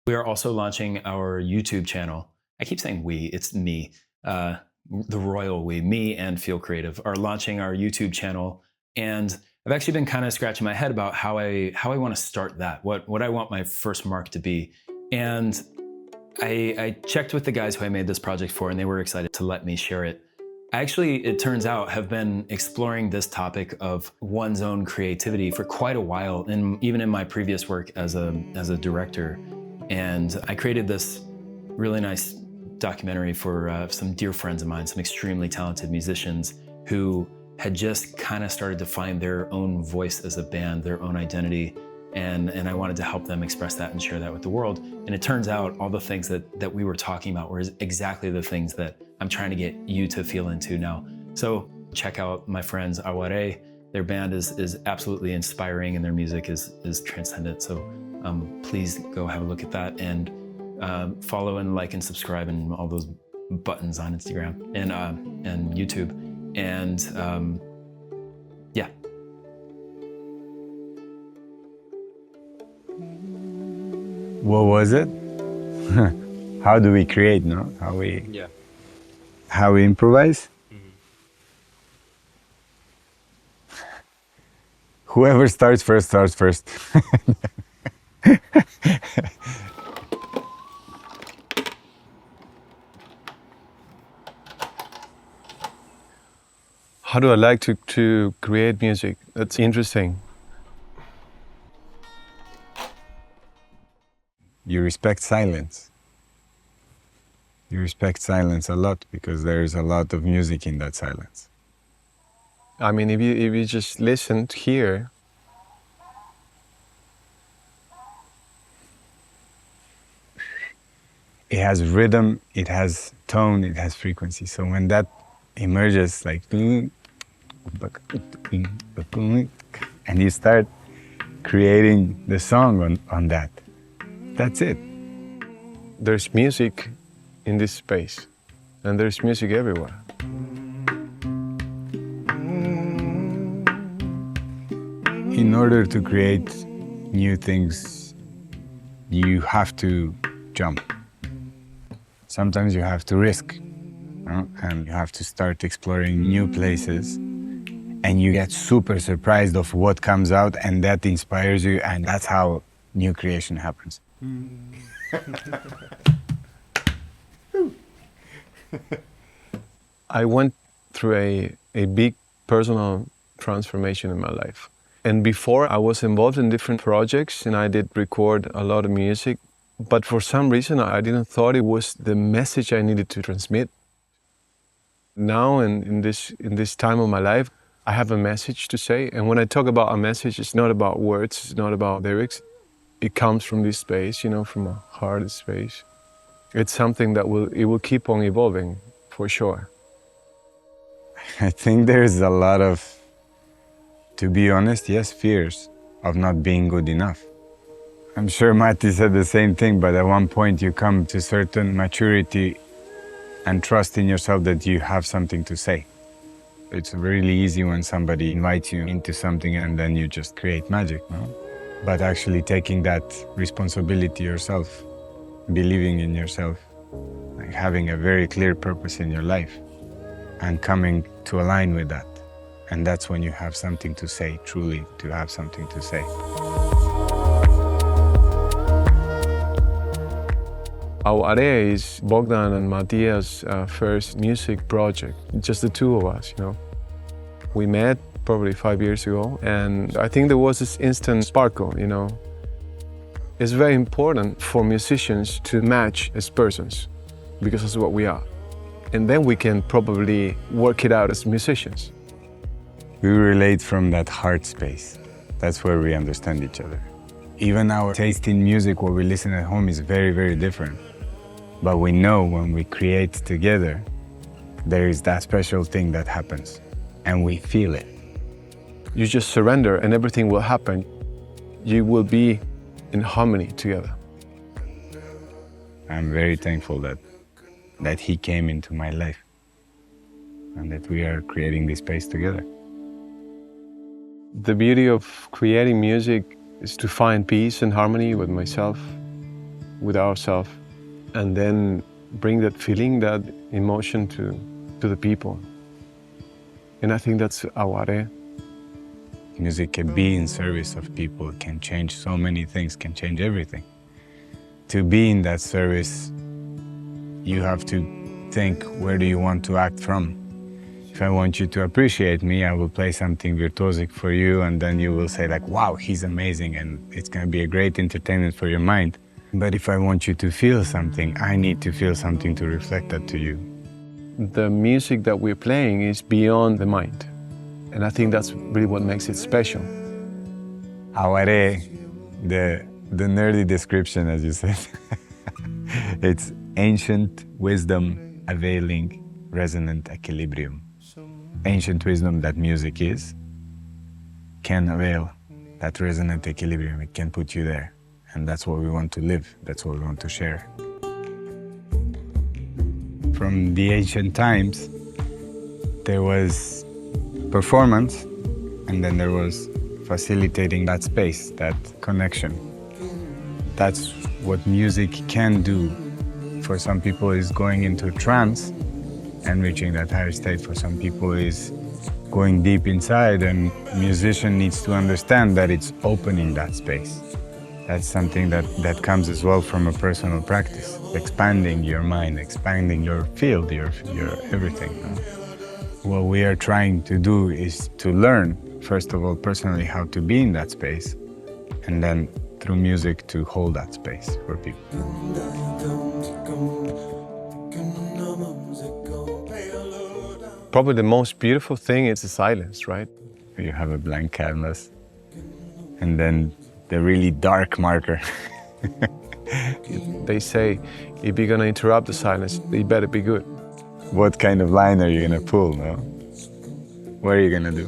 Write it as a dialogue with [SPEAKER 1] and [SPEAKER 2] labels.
[SPEAKER 1] We are also launching our YouTube channel. I keep saying we, it's me. The royal we, me and Feel Creative, are launching our YouTube channel. And I've actually been kind of scratching my head about how I want to start that, what I want my first mark to be. And I checked with the guys who I made this project for, and they were excited to let me share it. I actually, it turns out, have been exploring this topic of one's own creativity for quite a while, and even in my previous work as a director. And I created this really nice documentary for some dear friends of mine, some extremely talented musicians who had just kind of started to find their own voice as a band, their own identity. And I wanted to help them express that and share that with the world. And it turns out all the things that we were talking about were exactly the things that I'm trying to get you to feel into now. So check out my friends Aware. Their band is absolutely inspiring, and their music is transcendent. So please go have a look at that, and follow and like and subscribe and all those buttons on Instagram and YouTube. And yeah.
[SPEAKER 2] What was it? How do we create, no? How we improvise? Whoever starts first starts first.
[SPEAKER 3] How do I like to create music? That's interesting.
[SPEAKER 2] You respect silence. You respect silence a lot because there's a lot of music in that silence.
[SPEAKER 3] I mean, if you just listen here,
[SPEAKER 2] it has rhythm, it has tone, it has frequency. So when that emerges, like, and you start creating the song on that, that's it.
[SPEAKER 3] there's music in this space, and there's music everywhere.
[SPEAKER 2] In order to create new things, you have to jump. Sometimes you have to risk, and you have to start exploring new places, and you get super surprised of what comes out, and that inspires you, and that's how new creation happens.
[SPEAKER 3] I went through a big personal transformation in my life. And before, I was involved in different projects, and I did record a lot of music. But for some reason, I didn't thought it was the message I needed to transmit. Now, in this time of my life, I have a message to say. And when I talk about a message, it's not about words, it's not about lyrics. It comes from this space, from a heart space. It's something that will keep on evolving, for sure.
[SPEAKER 2] I think there's a lot of, to be honest, yes, fears of not being good enough. I'm sure Matti said the same thing, but at one point you come to certain maturity and trust in yourself that you have something to say. It's really easy when somebody invites you into something and then you just create magic, no? But actually taking that responsibility yourself, believing in yourself, like having a very clear purpose in your life and coming to align with that. And that's when you have something to say, truly to have something to say.
[SPEAKER 3] Aware is Bogdan and Matthias' first music project, just the two of us, We met probably 5 years ago, and I think there was this instant sparkle, It's very important for musicians to match as persons, because that's what we are. And then we can probably work it out as musicians.
[SPEAKER 2] We relate from that heart space. That's where we understand each other. Even our taste in music, what we listen at home, is very, very different. But we know when we create together, there is that special thing that happens, and we feel it.
[SPEAKER 3] You just surrender and everything will happen. You will be in harmony together.
[SPEAKER 2] I'm very thankful that he came into my life and that we are creating this space together.
[SPEAKER 3] The beauty of creating music is to find peace and harmony with myself with ourselves, and then bring that feeling, that emotion to the people. And I think that's Aware.
[SPEAKER 2] Music can be in service of people, can change so many things, can change everything. To be in that service, you have to think, where do you want to act from? If I want you to appreciate me, I will play something virtuosic for you, and then you will say like, wow, he's amazing, and it's gonna be a great entertainment for your mind. But if I want you to feel something, I need to feel something to reflect that to you.
[SPEAKER 3] The music that we're playing is beyond the mind. And I think that's really what makes it special.
[SPEAKER 2] Aware, the nerdy description, as you said, it's ancient wisdom availing resonant equilibrium. Ancient wisdom that music is can avail that resonant equilibrium. It can put you there. And that's what we want to live. That's what we want to share. From the ancient times, there was performance, and then there was facilitating that space, that connection. That's what music can do. For some people, is going into trance and reaching that higher state. For some people, is going deep inside, and musician needs to understand that it's opening that space. That's something that comes as well from a personal practice, expanding your mind, expanding your field, your everything. What we are trying to do is to learn, first of all, personally, how to be in that space, and then through music to hold that space for people.
[SPEAKER 3] Probably the most beautiful thing is the silence, right?
[SPEAKER 2] You have a blank canvas, and then the really dark marker.
[SPEAKER 3] They say, if you're gonna interrupt the silence, it better be good.
[SPEAKER 2] What kind of line are you gonna pull, no? What are you gonna do?